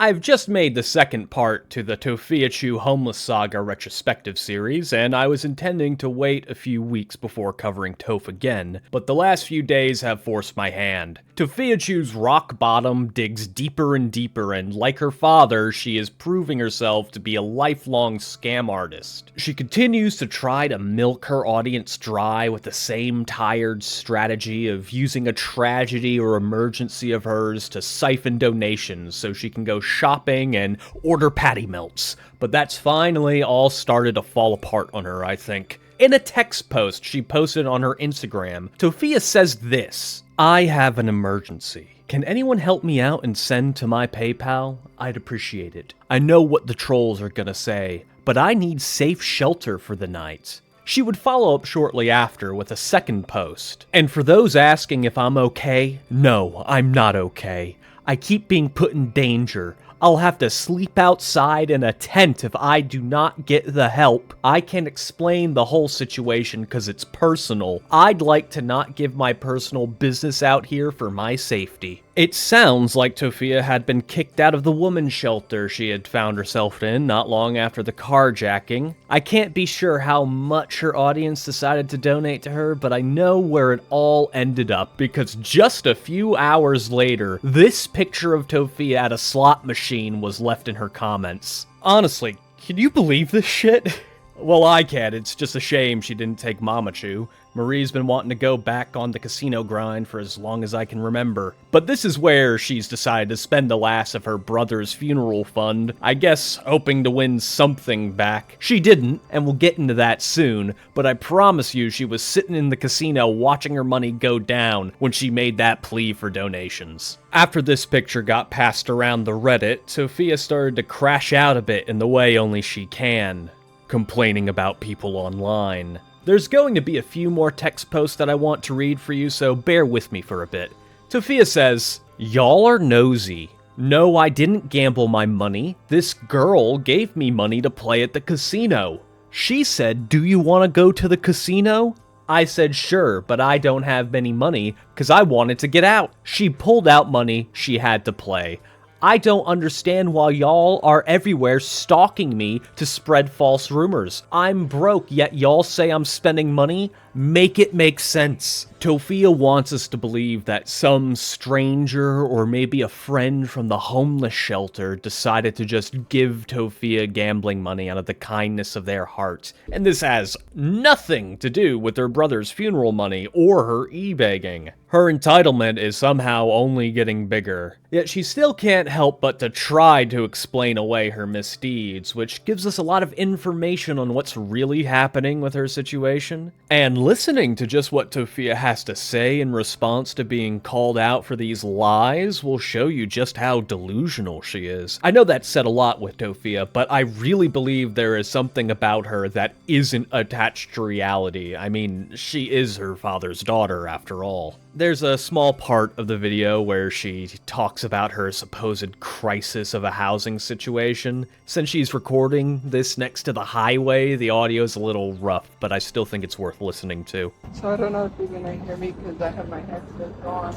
I've just made the second part to the Tophiachu Homeless Saga retrospective series, and I was intending to wait a few weeks before covering Toph again, but the last few days have forced my hand. Tophiachu's rock bottom digs deeper and deeper, and like her father, she is proving herself to be a lifelong scam artist. She continues to try to milk her audience dry with the same tired strategy of using a tragedy or emergency of hers to siphon donations so she can go shopping and order patty melts. But that's finally all started to fall apart on her, I think. In a text post she posted on her Instagram, Tophia says this: "I have an emergency. Can anyone help me out and send to my PayPal? I'd appreciate it. I know what the trolls are gonna say, but I need safe shelter for the night." She would follow up shortly after with a second post. "And for those asking if I'm okay, no, I'm not okay. I keep being put in danger. I'll have to sleep outside in a tent if I do not get the help. I can't explain the whole situation because it's personal. I'd like to not give my personal business out here for my safety." It sounds like Tophia had been kicked out of the women's shelter she had found herself in not long after the carjacking. I can't be sure how much her audience decided to donate to her, but I know where it all ended up, because just a few hours later, this picture of Tophia at a slot machine was left in her comments. Honestly, can you believe this shit? Well, I can. It's just a shame she didn't take Mamachu. Marie's been wanting to go back on the casino grind for as long as I can remember. But this is where she's decided to spend the last of her brother's funeral fund, I guess hoping to win something back. She didn't, and we'll get into that soon, but I promise you she was sitting in the casino watching her money go down when she made that plea for donations. After this picture got passed around the Reddit, Tophia started to crash out a bit in the way only she can, complaining about people online. There's going to be a few more text posts that I want to read for you, so bear with me for a bit. Tophia says, "Y'all are nosy. No, I didn't gamble my money. This girl gave me money to play at the casino. She said, 'Do you want to go to the casino?' I said sure, but I don't have any money because I wanted to get out. She pulled out money she had to play. I don't understand why y'all are everywhere stalking me to spread false rumors. I'm broke, yet y'all say I'm spending money? Make it make sense." Tophia wants us to believe that some stranger or maybe a friend from the homeless shelter decided to just give Tophia gambling money out of the kindness of their heart. And this has nothing to do with her brother's funeral money or her e-begging. Her entitlement is somehow only getting bigger. Yet she still can't help but to try to explain away her misdeeds, which gives us a lot of information on what's really happening with her situation. And listening to just what Tophia has to say in response to being called out for these lies will show you just how delusional she is. I know that said a lot with Tophia, but I really believe there is something about her that isn't attached to reality. I mean, she is her father's daughter after all. There's a small part of the video where she talks about her supposed crisis of a housing situation. Since she's recording this next to the highway, the audio's a little rough, but I still think it's worth listening to. So I don't know if you're gonna hear me because I have my headset on.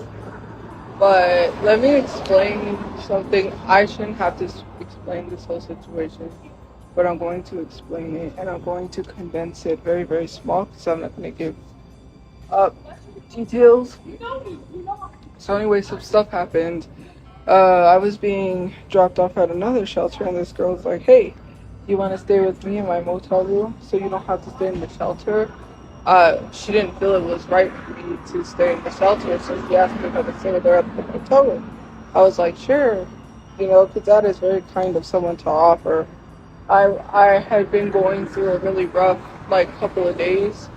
But let me explain something. I shouldn't have to explain this whole situation, but I'm going to explain it, and I'm going to condense it very, very small because I'm not going to give up details. So anyway, some stuff happened. I was being dropped off at another shelter, and this girl was like, "Hey, you want to stay with me in my motel room so you don't have to stay in the shelter?" She didn't feel it was right for me to stay in the shelter, so she asked me if I could stay with her at the motel room. I was like, sure, because that is very kind of someone to offer. I had been going through a really rough, couple of days,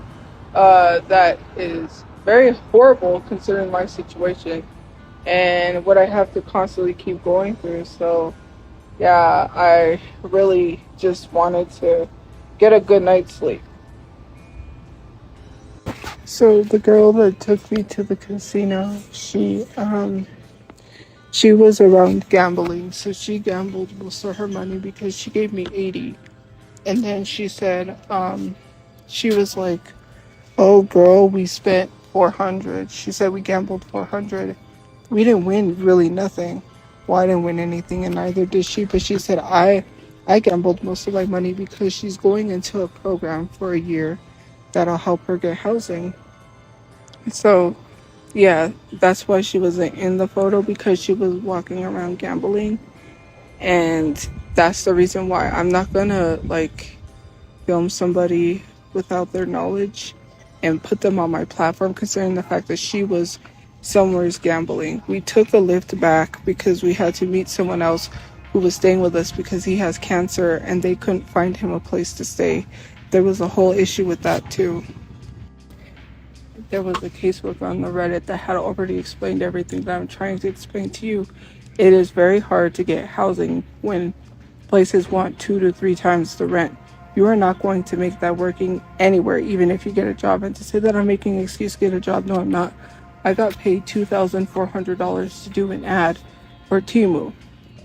that is very horrible considering my situation and what I have to constantly keep going through. So, yeah, I really just wanted to get a good night's sleep. So the girl that took me to the casino, she was around gambling, so she gambled most of her money because she gave me 80. And then she said, she was like, "Oh girl, we spent 400. She said we gambled 400. We didn't win really nothing. Well, I didn't win anything, and neither did she. But she said I gambled most of my money because she's going into a program for a year that'll help her get housing. So, yeah, that's why she wasn't in the photo, because she was walking around gambling. And that's the reason why I'm not gonna like film somebody without their knowledge and put them on my platform, considering the fact that she was somewhere's gambling. We took a lift back because we had to meet someone else who was staying with us because he has cancer and they couldn't find him a place to stay. There was a whole issue with that too. There was a caseworker on the Reddit that had already explained everything that I'm trying to explain to you. It is very hard to get housing when places want 2 to 3 times the rent. You are not going to make that working anywhere, even if you get a job. And to say that I'm making an excuse to get a job, no, I'm not. I got paid $2,400 to do an ad for Temu.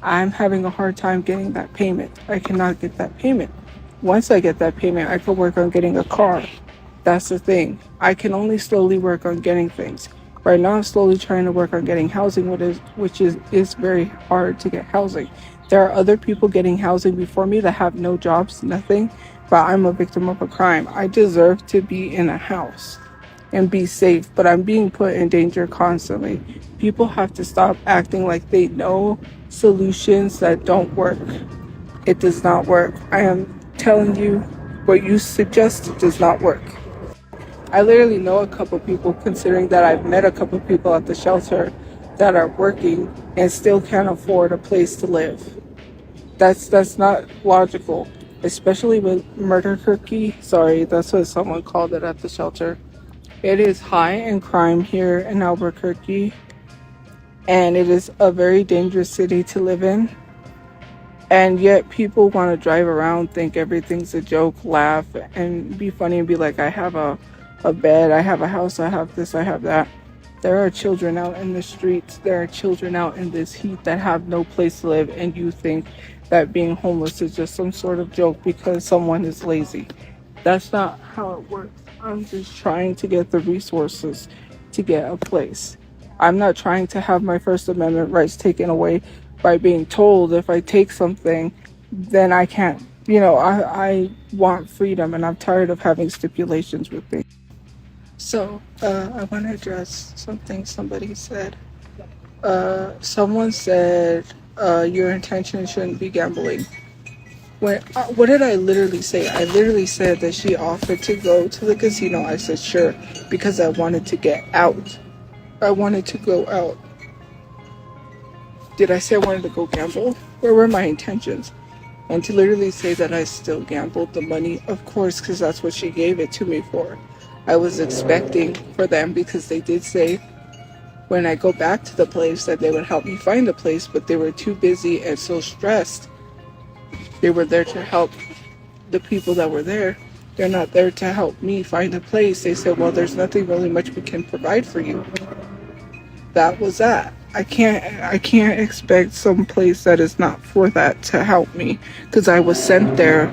I'm having a hard time getting that payment. I cannot get that payment. Once I get that payment, I could work on getting a car. That's the thing. I can only slowly work on getting things. Right now, I'm slowly trying to work on getting housing, which is very hard to get housing. There are other people getting housing before me that have no jobs, nothing, but I'm a victim of a crime. I deserve to be in a house and be safe, but I'm being put in danger constantly. People have to stop acting like they know solutions that don't work. It does not work. I am telling you, what you suggest does not work. I literally know a couple people, considering that I've met a couple people at the shelter that are working and still can't afford a place to live. That's not logical, especially with murder cookie. Sorry, that's what someone called it at the shelter. It is high in crime here in Albuquerque, and it is a very dangerous city to live in. And yet people want to drive around, think everything's a joke, laugh, and be funny and be like, I have a bed, I have a house, I have this, I have that. There are children out in the streets, there are children out in this heat that have no place to live, and you think that being homeless is just some sort of joke because someone is lazy. That's not how it works. I'm just trying to get the resources to get a place. I'm not trying to have my First Amendment rights taken away by being told if I take something, then I can't. I want freedom, and I'm tired of having stipulations with things. So, I want to address something somebody said. Someone said, your intention shouldn't be gambling. What did I literally say? I literally said that she offered to go to the casino. I said, sure, because I wanted to get out. I wanted to go out. Did I say I wanted to go gamble? Where were my intentions? And to literally say that I still gambled the money, of course, because that's what she gave it to me for. I was expecting for them, because they did say when I go back to the place that they would help me find a place, but they were too busy and so stressed. They were there to help the people that were there. They're not there to help me find a place. They said, well, there's nothing really much we can provide for you. That was that. I can't expect some place that is not for that to help me, because I was sent there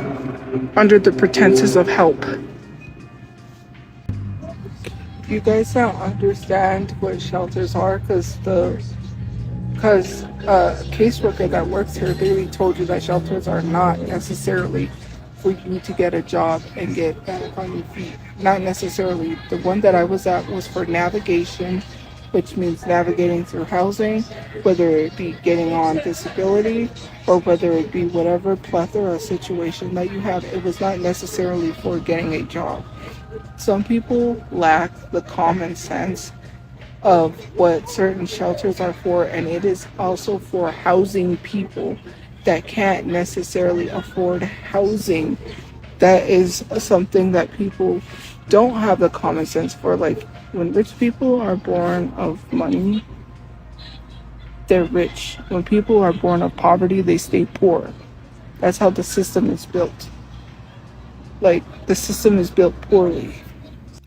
under the pretenses of help. You guys don't understand what shelters are, because caseworker that works here literally told you that shelters are not necessarily for you to get a job and get back on your feet. Not necessarily. The one that I was at was for navigation, which means navigating through housing, whether it be getting on disability or whether it be whatever plethora of situation that you have. It was not necessarily for getting a job. Some people lack the common sense of what certain shelters are for, and it is also for housing people that can't necessarily afford housing. That is something that people don't have the common sense for. Like, when rich people are born of money, they're rich. When people are born of poverty, they stay poor. That's how the system is built. Like, the system is built poorly.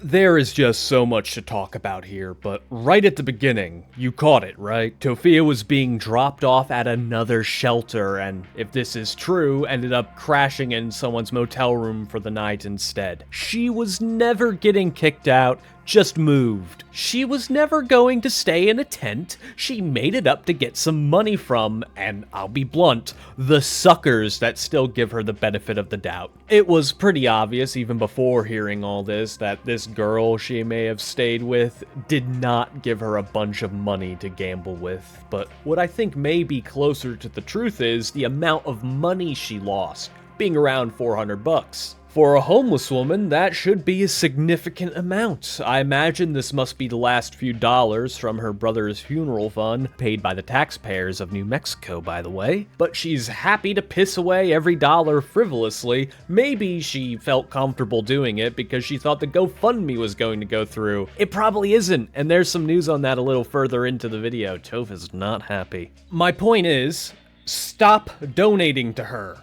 There is just so much to talk about here, but right at the beginning, you caught it, right? Tophia was being dropped off at another shelter, and if this is true, ended up crashing in someone's motel room for the night instead. She was never getting kicked out, just moved. She was never going to stay in a tent. She made it up to get some money from, and I'll be blunt, the suckers that still give her the benefit of the doubt. It was pretty obvious even before hearing all this that this girl she may have stayed with did not give her a bunch of money to gamble with. But what I think may be closer to the truth is the amount of money she lost, being around 400 bucks. For a homeless woman, that should be a significant amount. I imagine this must be the last few dollars from her brother's funeral fund, paid by the taxpayers of New Mexico, by the way. But she's happy to piss away every dollar frivolously. Maybe she felt comfortable doing it because she thought the GoFundMe was going to go through. It probably isn't, and there's some news on that a little further into the video. Toph is not happy. My point is, stop donating to her.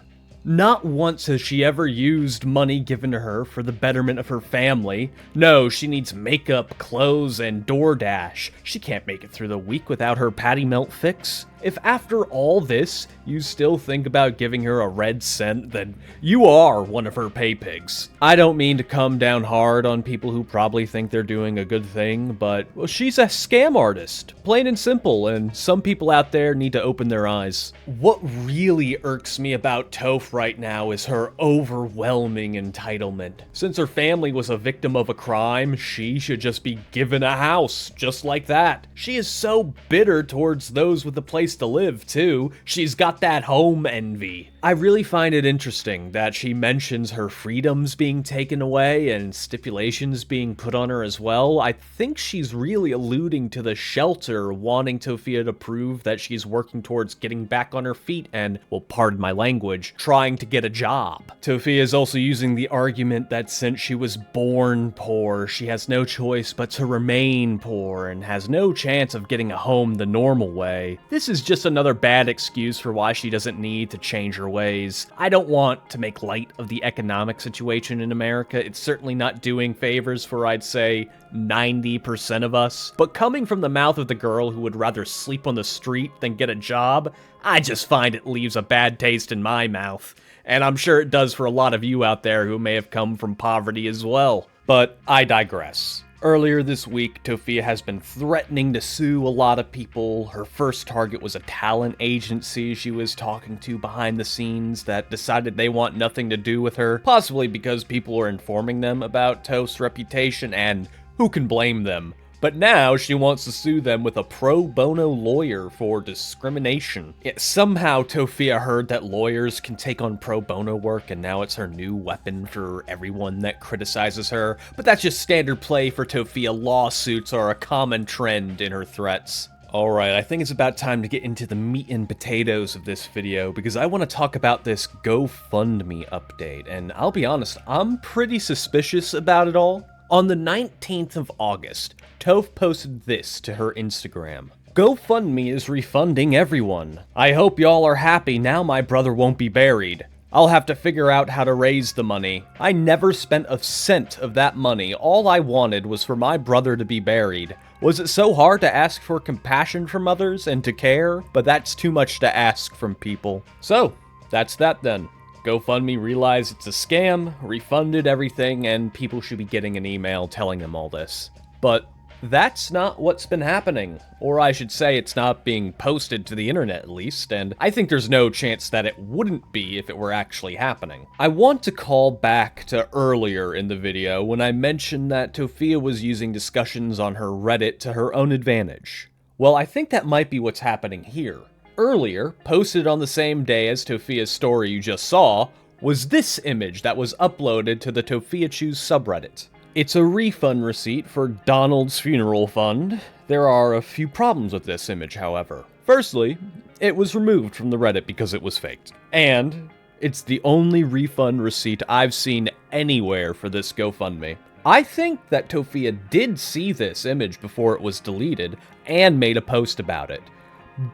Not once has she ever used money given to her for the betterment of her family. No, she needs makeup, clothes, and DoorDash. She can't make it through the week without her patty melt fix. If after all this, you still think about giving her a red cent, then you are one of her pay pigs. I don't mean to come down hard on people who probably think they're doing a good thing, but well, she's a scam artist, plain and simple, and some people out there need to open their eyes. What really irks me about Toph right now is her overwhelming entitlement. Since her family was a victim of a crime, she should just be given a house, just like that. She is so bitter towards those with a place to live, too. She's got that home envy. I really find it interesting that she mentions her freedoms being taken away and stipulations being put on her as well. I think she's really alluding to the shelter wanting Tophia to prove that she's working towards getting back on her feet and, well, pardon my language, trying to get a job. Tophia is also using the argument that since she was born poor, she has no choice but to remain poor and has no chance of getting a home the normal way. This is just another bad excuse for why she doesn't need to change her ways. I don't want to make light of the economic situation in America. It's certainly not doing favors for, I'd say, 90% of us. But coming from the mouth of the girl who would rather sleep on the street than get a job, I just find it leaves a bad taste in my mouth. And I'm sure it does for a lot of you out there who may have come from poverty as well. But I digress. Earlier this week, Tophia has been threatening to sue a lot of people. Her first target was a talent agency she was talking to behind the scenes that decided they want nothing to do with her, possibly because people are informing them about Toph's reputation, and who can blame them? But now she wants to sue them with a pro bono lawyer for discrimination. Yet somehow Tophia heard that lawyers can take on pro bono work, and now it's her new weapon for everyone that criticizes her. But that's just standard play for Tophia. Lawsuits are a common trend in her threats. Alright, I think it's about time to get into the meat and potatoes of this video, because I want to talk about this GoFundMe update, and I'll be honest, I'm pretty suspicious about it all. On the 19th of August, Toph posted this to her Instagram. GoFundMe is refunding everyone. I hope y'all are happy now my brother won't be buried. I'll have to figure out how to raise the money. I never spent a cent of that money. All I wanted was for my brother to be buried. Was it so hard to ask for compassion from others and to care? But that's too much to ask from people. So, that's that then. GoFundMe realized it's a scam, refunded everything, and people should be getting an email telling them all this. But that's not what's been happening. Or I should say it's not being posted to the internet at least, and I think there's no chance that it wouldn't be if it were actually happening. I want to call back to earlier in the video when I mentioned that Tophia was using discussions on her Reddit to her own advantage. Well, I think that might be what's happening here. Earlier, posted on the same day as Tophia's story you just saw, was this image that was uploaded to the Tophiachu subreddit. It's a refund receipt for Donald's funeral fund. There are a few problems with this image, however. Firstly, it was removed from the Reddit because it was faked. And it's the only refund receipt I've seen anywhere for this GoFundMe. I think that Tophia did see this image before it was deleted and made a post about it.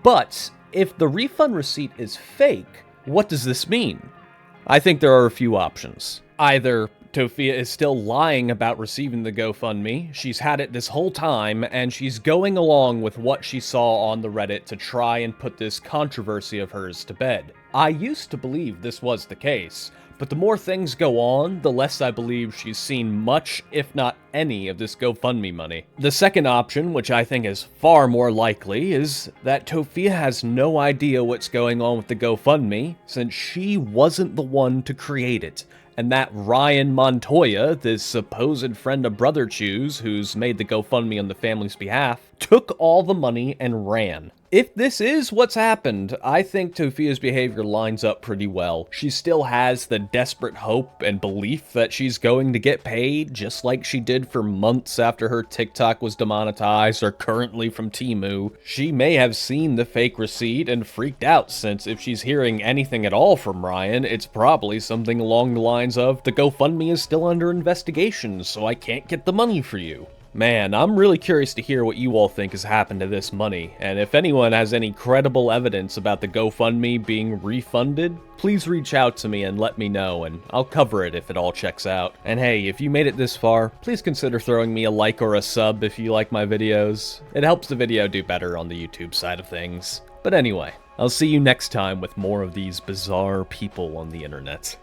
But if the refund receipt is fake, what does this mean? I think there are a few options. Either Tophia is still lying about receiving the GoFundMe, she's had it this whole time, and she's going along with what she saw on the Reddit to try and put this controversy of hers to bed. I used to believe this was the case, but the more things go on, the less I believe she's seen much, if not any, of this GoFundMe money. The second option, which I think is far more likely, is that Tophia has no idea what's going on with the GoFundMe, since she wasn't the one to create it, and that Ryan Montoya, this supposed friend of Brother Chu's, who's made the GoFundMe on the family's behalf, took all the money and ran. If this is what's happened, I think Tophia's behavior lines up pretty well. She still has the desperate hope and belief that she's going to get paid, just like she did for months after her TikTok was demonetized or currently from Temu. She may have seen the fake receipt and freaked out, since if she's hearing anything at all from Ryan, it's probably something along the lines of, the GoFundMe is still under investigation, so I can't get the money for you. Man, I'm really curious to hear what you all think has happened to this money, and if anyone has any credible evidence about the GoFundMe being refunded, please reach out to me and let me know, and I'll cover it if it all checks out. And hey, if you made it this far, please consider throwing me a like or a sub if you like my videos. It helps the video do better on the YouTube side of things. But anyway, I'll see you next time with more of these bizarre people on the internet.